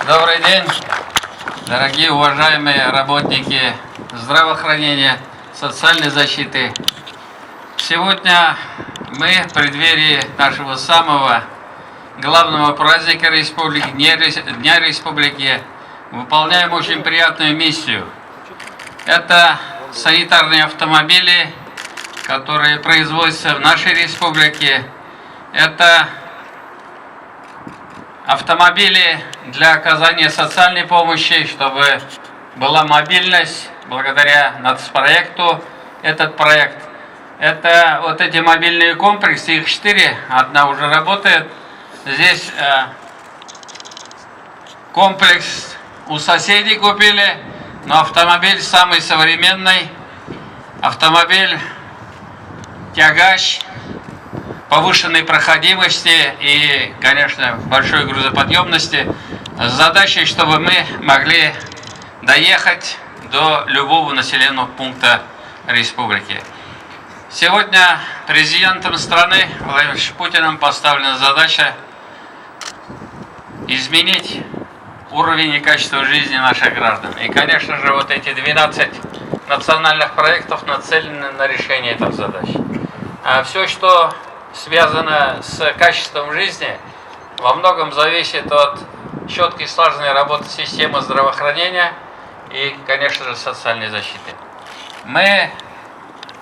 Добрый день, дорогие уважаемые работники здравоохранения, социальной защиты. Сегодня мы в преддверии нашего самого главного праздника республики, Дня республики, выполняем очень приятную миссию. Это санитарные автомобили, которые производятся в нашей республике. Это автомобили для оказания социальной помощи, чтобы была мобильность благодаря нацпроекту. Этот проект, это вот эти мобильные комплексы, их 4, одна уже работает. Здесь комплекс у соседей купили, но автомобиль самый современный, автомобиль тягач, повышенной проходимости и, конечно, большой грузоподъемности, с задачей, чтобы мы могли доехать до любого населенного пункта республики. Сегодня президентом страны Владимиром Путиным поставлена задача изменить уровень и качество жизни наших граждан. И, конечно же, вот эти 12 национальных проектов нацелены на решение этой задачи. А все, что связано с качеством жизни, во многом зависит от четкой слаженной работы системы здравоохранения и, конечно же, социальной защиты. Мы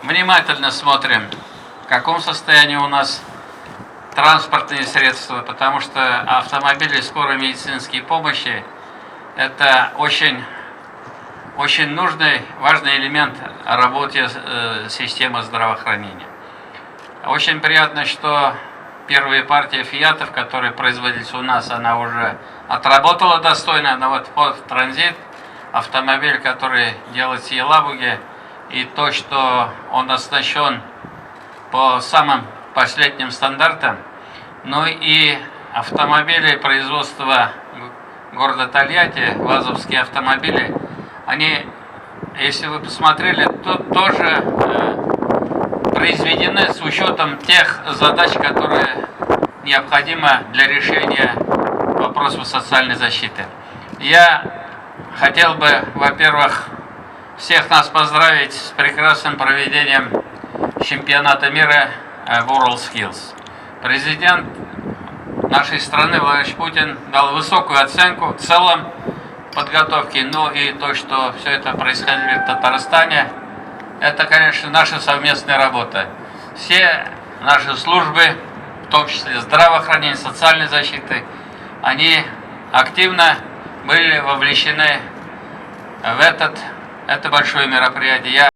внимательно смотрим, в каком состоянии у нас транспортные средства, потому что автомобили скорой медицинской помощи – это очень нужный, важный элемент работы системы здравоохранения. Очень приятно, что первая партия «Фиатов», которая производилась у нас, она уже отработала достойно, но вот Ford Transit, автомобиль, который делается в Елабуге, и то, что он оснащен по самым последним стандартам, ну и автомобили производства города Тольятти, ВАЗовские автомобили, они, если вы посмотрели, тоже произведены с учетом тех задач, которые необходимы для решения вопросов социальной защиты. Я хотел бы, во-первых, всех нас поздравить с прекрасным проведением чемпионата мира WorldSkills. Президент нашей страны Владимир Путин дал высокую оценку в целом подготовки, ну и то, что все это происходило в Татарстане, это, конечно, наша совместная работа. Все наши службы, в том числе здравоохранения, социальной защиты, они активно были вовлечены в это большое мероприятие.